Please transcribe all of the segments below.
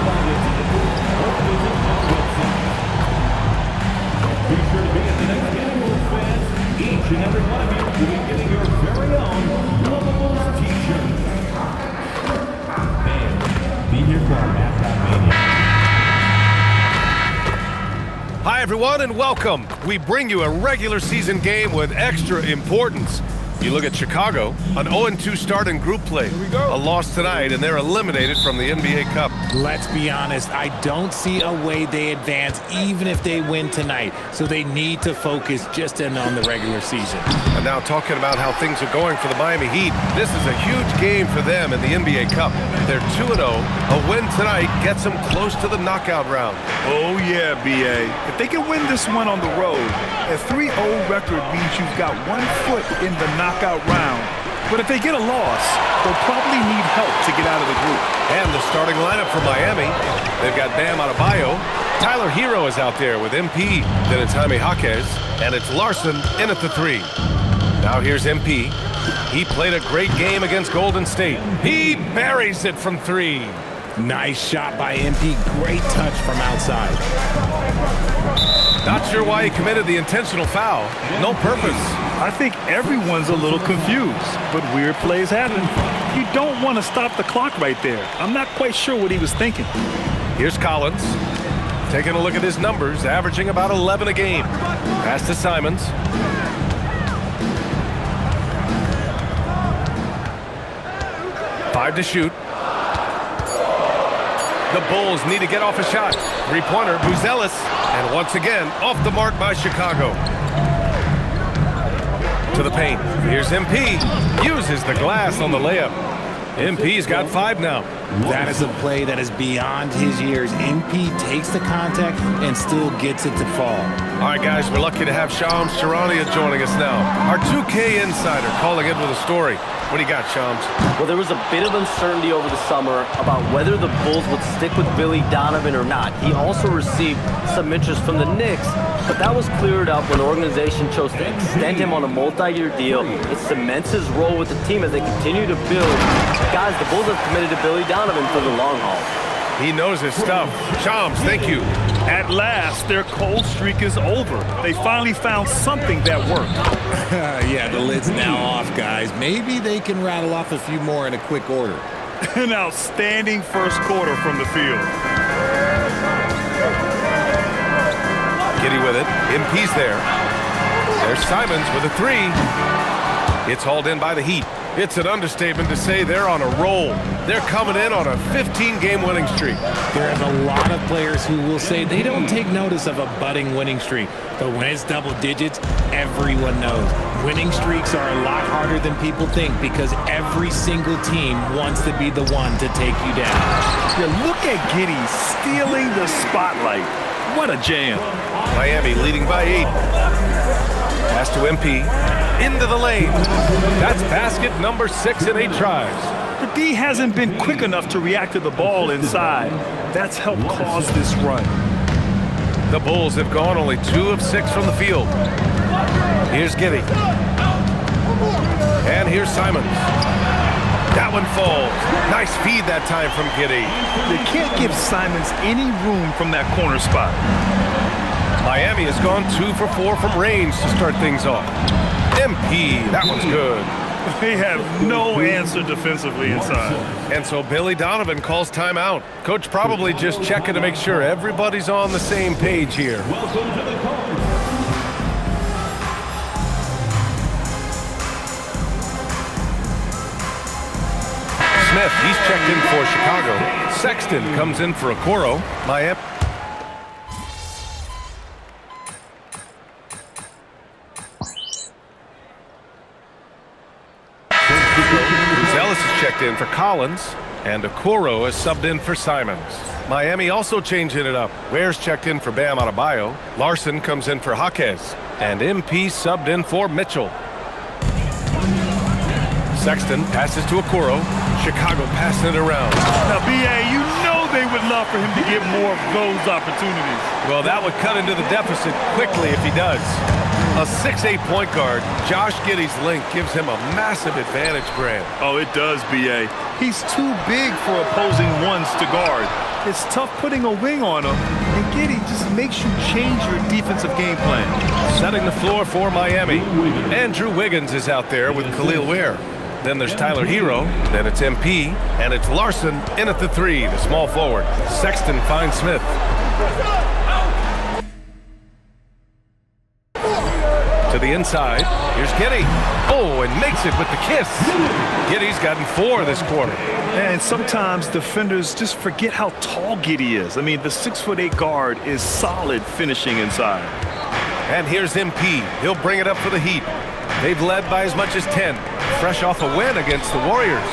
Be sure to be at the next game, fans. Each and every one of you will be getting your very own Lovables t-shirt. And be here for our Mascot Mania. Hi, everyone, and welcome. We bring you a regular season game with extra importance. You look at Chicago, an 0-2 start in group play. Here we go. A loss tonight, and they're eliminated from the NBA Cup. Let's be honest, I don't see a way they advance even if they win tonight. So they need to focus just in on the regular season. And now talking about how things are going for the Miami Heat, this is a huge game for them in the NBA Cup. They're 2-0. A win tonight gets them close to the knockout round. Oh, yeah, B.A. If they can win this one on the road, a 3-0 record means you've got 1 foot in the knockout round. But if they get a loss, they'll probably need help to get out of the group. And the starting lineup for Miami, they've got Bam Adebayo. Tyler Hero is out there with MP. Then it's Jaime Jaquez. And it's Larson in at the 3. Now here's MP. He played a great game against Golden State. He buries it from 3. Nice shot by MP. Great touch from outside. Not sure why he committed the intentional foul. No purpose. I think everyone's a little confused, but weird plays happen. You don't want to stop the clock right there. I'm not quite sure what he was thinking. Here's Collins. Taking a look at his numbers, averaging about 11 a game. Pass to Simons. Five to shoot. The Bulls need to get off a shot. Three-pointer, Buzelis. And once again, off the mark by Chicago. To the paint. Here's MP. Uses the glass on the layup. MP's got 5 now. That is a play that is beyond his years. MP takes the contact and still gets it to fall. All right, guys, we're lucky to have Shams Charania joining us now. Our 2K insider calling in with a story. What do you got, Shams? Well, there was a bit of uncertainty over the summer about whether the Bulls would stick with Billy Donovan or not. He also received some interest from the Knicks, but that was cleared up when the organization chose to extend him on a multi-year deal. It cements his role with the team as they continue to build. Guys, the Bulls have committed to Billy Donovan for the long haul. He knows his stuff. Shams, thank you. At last, their cold streak is over. They finally found something that worked. Yeah, the lid's now off, guys. Maybe they can rattle off a few more in a quick order. An outstanding first quarter from the field. Giddy with it. MP's there. There's Simons with a 3. It's hauled in by the Heat. It's an understatement to say they're on a roll. They're coming in on a 15-game winning streak. There's a lot of players who will say they don't take notice of a budding winning streak. But when it's double digits, everyone knows. Winning streaks are a lot harder than people think because every single team wants to be the one to take you down. Yeah, look at Giddy stealing the spotlight. What a jam. Miami leading by 8. Pass to MP. Into the lane. That's basket number 6 in 8 tries. The D hasn't been quick enough to react to the ball inside. That's helped cause this run. The Bulls have gone only 2 of 6 from the field. Here's Giddy. And here's Simons. That one falls. Nice feed that time from Giddy. They can't give Simons any room from that corner spot. Miami has gone 2 for 4 from range to start things off. MP, that one's good. They have no answer defensively inside. And so Billy Donovan calls timeout. Coach probably just checking to make sure everybody's on the same page here. Welcome to the call. Smith, he's checked in for Chicago. Sexton comes in for Okoro. Miami. Buzelis is checked in for Collins, and Okoro is subbed in for Simons. Miami also changing it up. Ware's checked in for Bam Adebayo. Larson comes in for Jaquez, and MP subbed in for Mitchell. Sexton passes to Okoro. Chicago passing it around. Now, B.A., you know they would love for him to get more of those opportunities. Well, that would cut into the deficit quickly if he does. A 6'8" point guard, Josh Giddey's length gives him a massive advantage, Grant. Oh, it does, B.A. He's too big for opposing ones to guard. It's tough putting a wing on him, and Giddey just makes you change your defensive game plan. Setting the floor for Miami. Andrew Wiggins is out there with Khalil Ware. Then there's Tyler Hero, then it's MP, and it's Larson in at the three, the small forward. Sexton finds Smith. To the inside, here's Giddey. Oh, and makes it with the kiss. Giddey's gotten 4 this quarter. And sometimes defenders just forget how tall Giddey is. I mean, the 6'8" guard is solid finishing inside. And here's MP. He'll bring it up for the Heat. They've led by as much as 10, fresh off a win against the Warriors.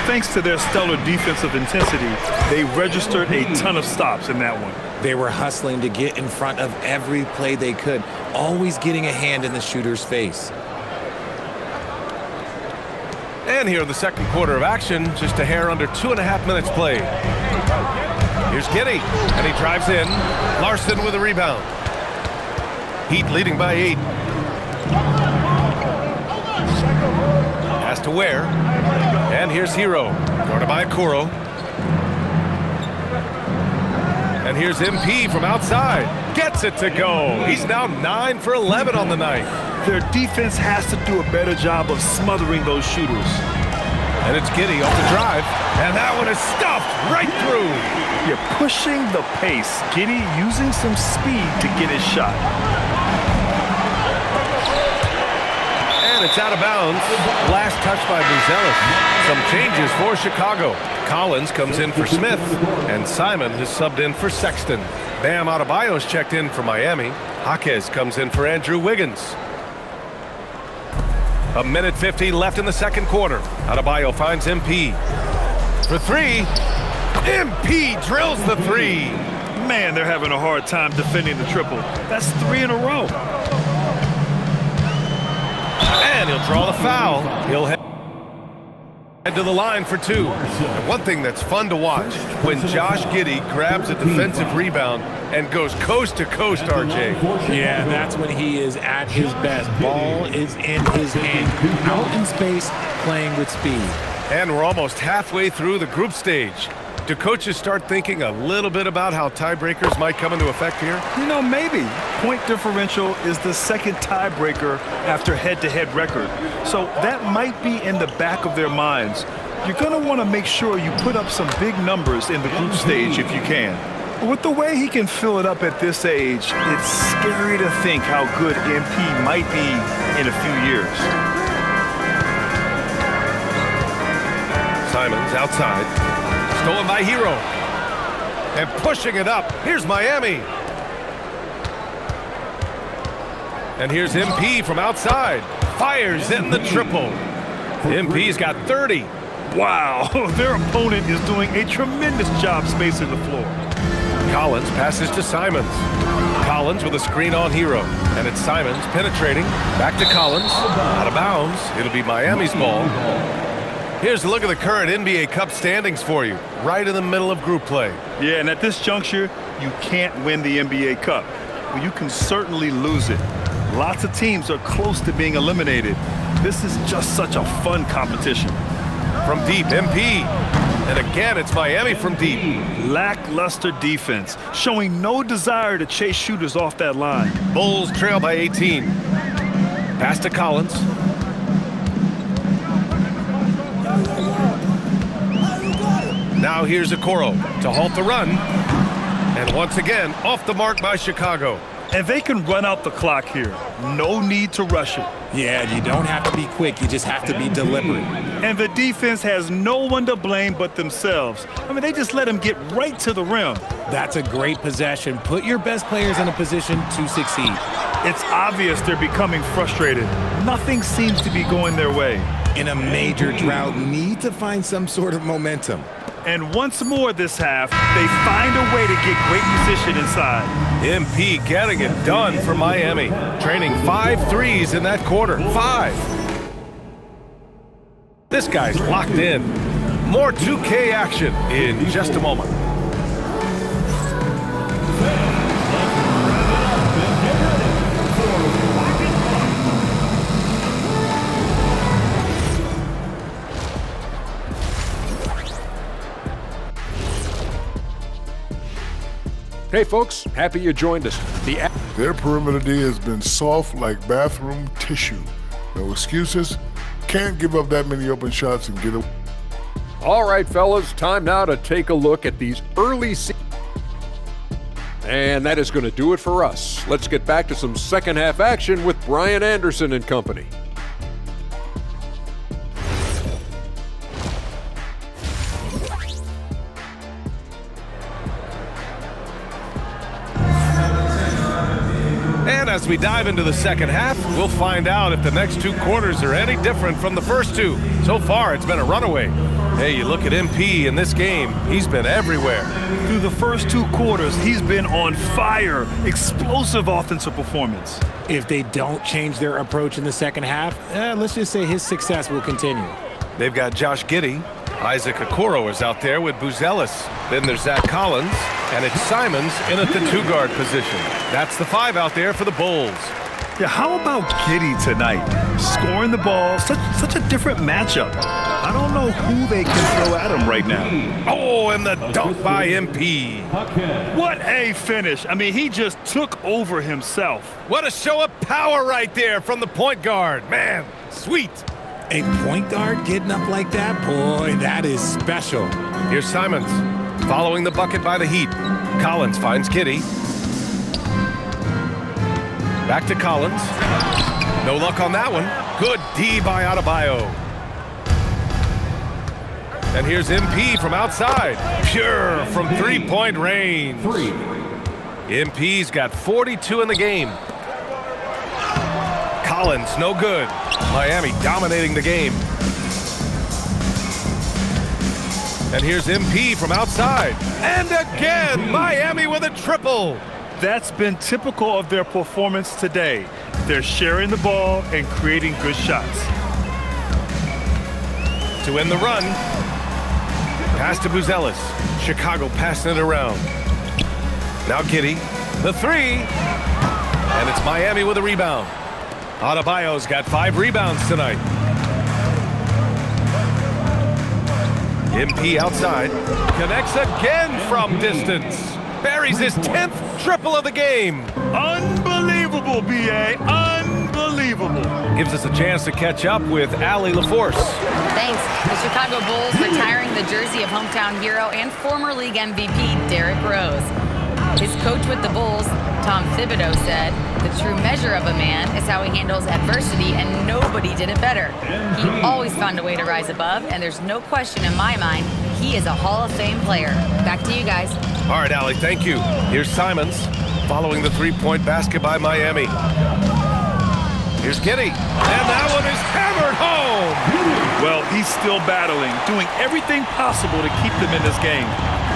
Thanks to their stellar defensive intensity, they registered a ton of stops in that one. They were hustling to get in front of every play they could, always getting a hand in the shooter's face. And here in the second quarter of action, just a hair under 2.5 minutes played. Here's Giddey, and he drives in. Larson with a rebound. Heat leading by 8. Pass to Ware. And here's Hero, guarded by Okoro. And here's MP from outside. Gets it to go. He's now 9 for 11 on the night. Their defense has to do a better job of smothering those shooters. And it's Giddey off the drive. And that one is stuffed right through. You're pushing the pace. Giddey using some speed to get his shot. And it's out of bounds. Last touch by Buzelis. Some changes for Chicago. Collins comes in for Smith, and Simon has subbed in for Sexton. Bam Adebayo's checked in for Miami. Jaquez comes in for Andrew Wiggins. 1:50 left in the second quarter. Adebayo finds MP. For 3, MP drills the 3. Man, they're having a hard time defending the triple. That's 3 in a row. And he'll draw the foul. He'll head to the line for 2. And one thing that's fun to watch, when Josh Giddey grabs a defensive rebound and goes coast to coast, RJ. Yeah, that's when he is at his best. Ball is in his hand, out in space, playing with speed. And we're almost halfway through the group stage. Do coaches start thinking a little bit about how tiebreakers might come into effect here? You know, maybe. Point differential is the second tiebreaker after head-to-head record. So that might be in the back of their minds. You're going to want to make sure you put up some big numbers in the group stage if you can. But with the way he can fill it up at this age, it's scary to think how good MP might be in a few years. Simons outside. Stolen by Hero. And pushing it up. Here's Miami. And here's MP from outside. Fires in the triple. MP's got 30. Wow, their opponent is doing a tremendous job spacing the floor. Collins passes to Simons. Collins with a screen on Hero. And it's Simons penetrating. Back to Collins. Out of bounds. It'll be Miami's ball. Here's a look at the current NBA Cup standings for you, right in the middle of group play. Yeah, and at this juncture, you can't win the NBA Cup. Well, you can certainly lose it. Lots of teams are close to being eliminated. This is just such a fun competition. From deep, MP. And again, it's Miami from deep. Lackluster defense, showing no desire to chase shooters off that line. Bulls trail by 18. Pass to Collins. Now here's Okoro to halt the run. And once again, off the mark by Chicago. And they can run out the clock here. No need to rush it. Yeah, you don't have to be quick. You just have to be deliberate. And the defense has no one to blame but themselves. I mean, they just let them get right to the rim. That's a great possession. Put your best players in a position to succeed. It's obvious they're becoming frustrated. Nothing seems to be going their way. In a major drought, need to find some sort of momentum. And once more this half, they find a way to get great position inside. MP getting it done for Miami. Training 5 threes in that quarter. 5. This guy's locked in. More 2K action in just a moment. Hey folks, happy you joined us. Their perimeter D has been soft like bathroom tissue. No excuses. Can't give up that many open shots and get it. All right, fellas, time now to take a look at these early and that is going to do it for us. Let's get back to some second half action with Brian Anderson and company. And as we dive into the second half, we'll find out if the next two quarters are any different from the first two. So far, it's been a runaway. Hey, you look at MP in this game, he's been everywhere. Through the first two quarters, he's been on fire. Explosive offensive performance. If they don't change their approach in the second half, let's just say his success will continue. They've got Josh Giddey. Isaac Okoro is out there with Buzelis. Then there's Zach Collins, and it's Simons in at the two-guard position. That's the five out there for the Bulls. Yeah, how about Giddey tonight? Scoring the ball, such a different matchup. I don't know who they can throw at him right now. Oh, and the dunk by MP. What a finish. I mean, he just took over himself. What a show of power right there from the point guard. Man, sweet. A point guard getting up like that? Boy, that is special. Here's Simons following the bucket by the Heat. Collins finds Giddey. Back to Collins. No luck on that one. Good D by Adebayo. And here's MP from outside. Pure from three-point range. MP's got 42 in the game. Collins, no good. Miami dominating the game. And here's MP from outside. And again, Miami with a triple. That's been typical of their performance today. They're sharing the ball and creating good shots. To end the run. Pass to Buzelis. Chicago passing it around. Now Giddey. The three. And it's Miami with a rebound. Adebayo's got 5 rebounds tonight. MP outside. Connects again from distance. Buries his 10th triple of the game. Unbelievable, B.A. Unbelievable. Gives us a chance to catch up with Allie LaForce. Thanks. The Chicago Bulls retiring the jersey of hometown hero and former league MVP Derrick Rose. His coach with the Bulls, Tom Thibodeau, said, "The true measure of a man is how he handles adversity, and nobody did it better. He always found a way to rise above, and there's no question in my mind he is a Hall of Fame player." Back to you guys. All right, Allie, thank you. Here's Simons following the three-point basket by Miami. Here's Giddey, and that one is hammered home. Well, he's still battling, doing everything possible to keep them in this game.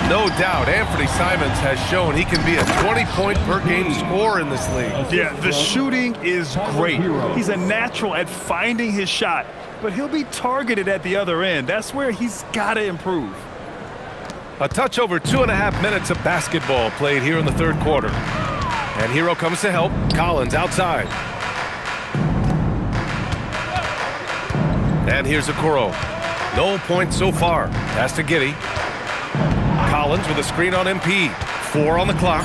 No doubt, Anthony Simons has shown he can be a 20-point-per-game scorer in this league. Yeah, the shooting is great. He's a natural at finding his shot, but he'll be targeted at the other end. That's where he's got to improve. A touch over 2.5 minutes of basketball played here in the third quarter. And Hero comes to help. Collins outside. And here's Okoro. No points so far. Pass to Giddey. Collins with a screen on MP. 4 on the clock.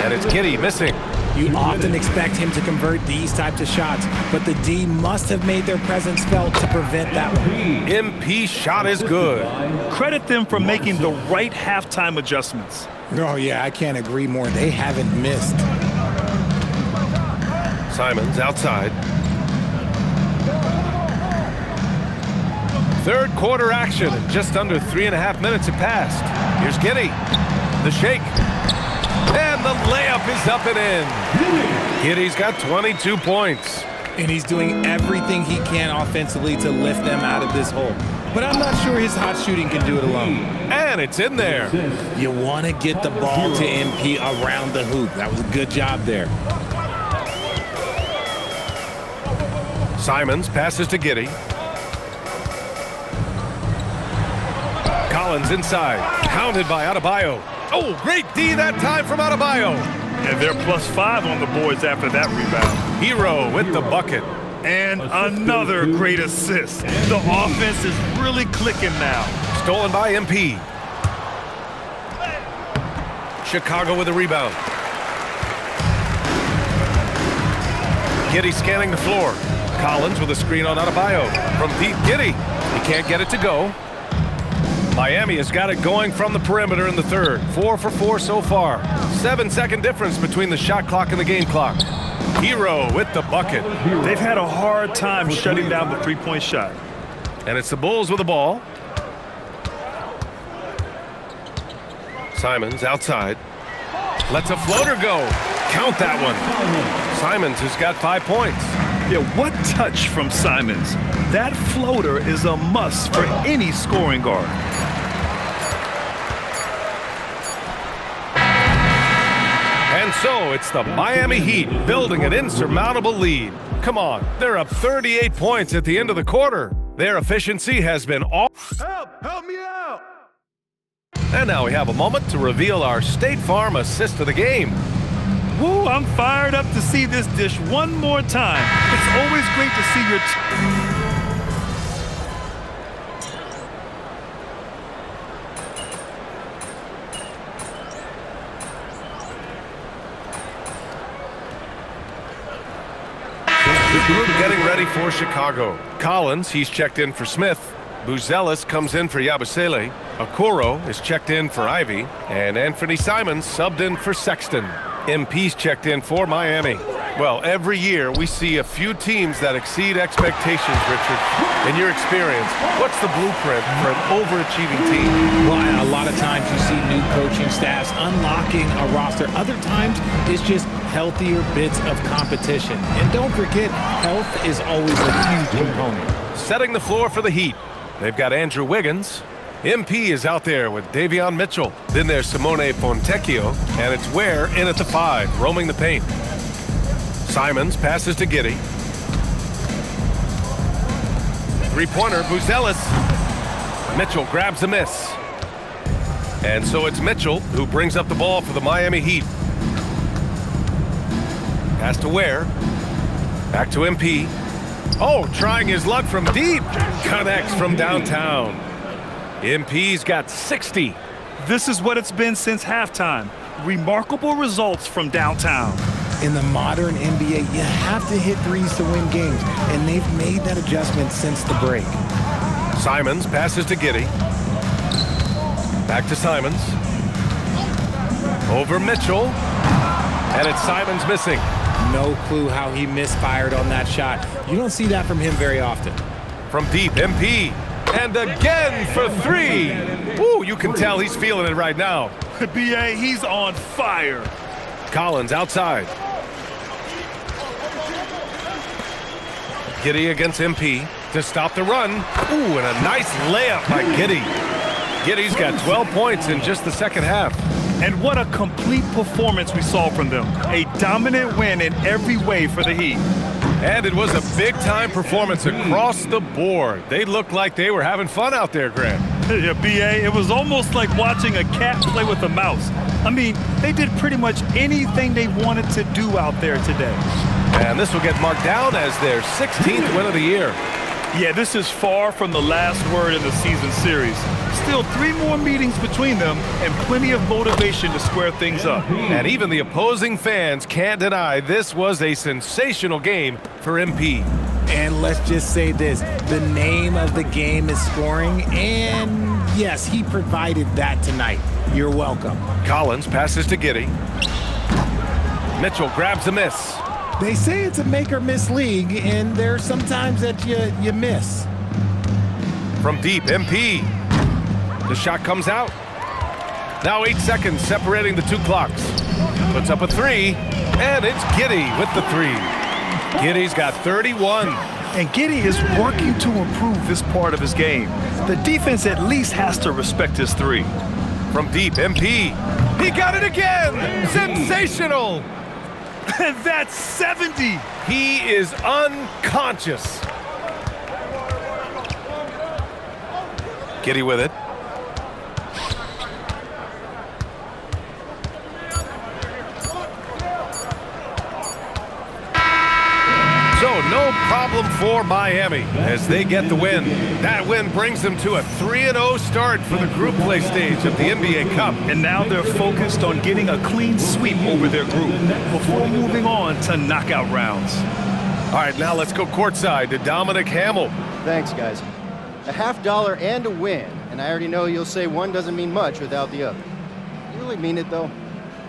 And it's Giddey missing. You often expect him to convert these types of shots, but the D must have made their presence felt to prevent that one. MP shot is good. Credit them for making the right halftime adjustments. Oh, yeah, I can't agree more. They haven't missed. Simons outside. Third quarter action, and just under 3.5 minutes have passed. Here's Giddey. The shake. And the layup is up and in. Giddey's got 22 points. And he's doing everything he can offensively to lift them out of this hole. But I'm not sure his hot shooting can do it alone. And it's in there. You want to get the ball to MP around the hoop. That was a good job there. Simons passes to Giddey. Collins inside. Pounded by Adebayo. Oh, great D that time from Adebayo. And they're +5 on the boards after that rebound. Hero with the bucket. And another great assist. The offense is really clicking now. Stolen by MP. Chicago with a rebound. Giddey scanning the floor. Collins with a screen on Adebayo. From deep, Giddey. He can't get it to go. Miami has got it going from the perimeter in the third. 4 for 4 so far. 7-second difference between the shot clock and the game clock. Hero with the bucket. They've had a hard time shutting down the three-point shot. And it's the Bulls with the ball. Simons outside. Lets a floater go. Count that one. Simons has got 5 points. Yeah, what touch from Simons. That floater is a must for any scoring guard. And so it's the Miami Heat building an insurmountable lead. Come on, they're up 38 points at the end of the quarter. Their efficiency has been off. Help me out! And now we have a moment to reveal our State Farm assist of the game. Woo, I'm fired up to see this dish one more time. It's always great to see your... The group getting ready for Chicago. Collins, he's checked in for Smith. Buzelis comes in for Yabusele. Okoro is checked in for Ivy. And Anthony Simons subbed in for Sexton. MP's checked in for Miami. Well, every year we see a few teams that exceed expectations, Richard. In your experience, what's the blueprint for an overachieving team? Well, a lot of times you see new coaching staffs unlocking a roster. Other times it's just healthier bits of competition. And don't forget, health is always a huge component. Setting the floor for the Heat. They've got Andrew Wiggins. MP is out there with Davion Mitchell. Then there's Simone Fontecchio, and it's Ware in at the 5, roaming the paint. Simons passes to Giddey. Three-pointer, Buzelis. Mitchell grabs a miss. And so it's Mitchell who brings up the ball for the Miami Heat. Pass to Ware. Back to MP. Oh, trying his luck from deep. Connects from downtown. MP's got 60. This is what it's been since halftime. Remarkable results from downtown. In the modern NBA, you have to hit threes to win games, and they've made that adjustment since the break. Simons passes to Giddey. Back to Simons. Over Mitchell. And it's Simons missing. No clue how he misfired on that shot. You don't see that from him very often. From deep, MP. And again for 3. Ooh, you can tell he's feeling it right now. BA, he's on fire. Collins outside. Giddey against MP to stop the run. Ooh, and a nice layup by Giddey. Giddey's got 12 points in just the second half. And what a complete performance we saw from them. A dominant win in every way for the Heat. And it was a big-time performance across the board. They looked like they were having fun out there, Grant. Yeah, BA, it was almost like watching a cat play with a mouse. I mean, they did pretty much anything they wanted to do out there today. And this will get marked down as their 16th win of the year. Yeah, this is far from the last word in the season series. Still 3 more meetings between them and plenty of motivation to square things up. And even the opposing fans can't deny this was a sensational game for MP. And let's just say this, the name of the game is scoring, and yes, he provided that tonight. You're welcome. Collins passes to Giddey. Mitchell grabs a miss. They say it's a make-or-miss league, and there's sometimes that you miss. From deep, MP. The shot comes out. Now 8 seconds separating the 2 clocks. Puts up a 3, and it's Giddey with the 3. Giddey's got 31. And Giddey is working to improve this part of his game. The defense at least has to respect his 3. From deep, MP. He got it again! Sensational! And that's 70! He is unconscious. Giddey with it. So no problem for Miami as they get the win. That win brings them to a 3-0 start for the group play stage of the NBA Cup. And now they're focused on getting a clean sweep over their group before moving on to knockout rounds. All right, now let's go courtside to Dominic Hamill. Thanks, guys. A $50 and a win, and I already know you'll say one doesn't mean much without the other. You really mean it, though?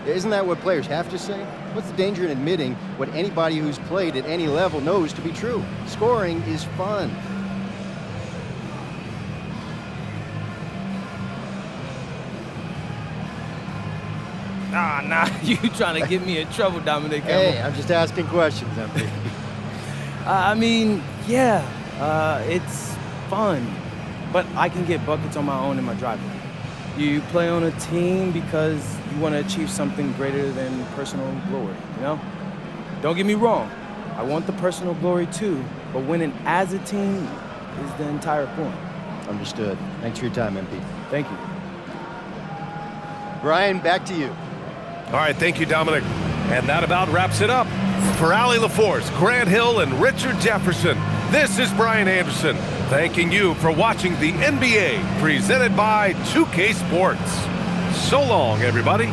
Isn't that what players have to say? What's the danger in admitting what anybody who's played at any level knows to be true? Scoring is fun. Nah, you trying to get me in trouble, Dominic. Hey, I'm just asking questions, MP. I mean, yeah, it's fun, but I can get buckets on my own in my driveway. You play on a team because you want to achieve something greater than personal glory, you know? Don't get me wrong, I want the personal glory too, but winning as a team is the entire point. Understood. Thanks for your time, MP. Thank you. Brian, back to you. All right, thank you, Dominic. And that about wraps it up. For Allie LaForce, Grant Hill, and Richard Jefferson, this is Brian Anderson, thanking you for watching the NBA presented by 2K Sports. So long, everybody.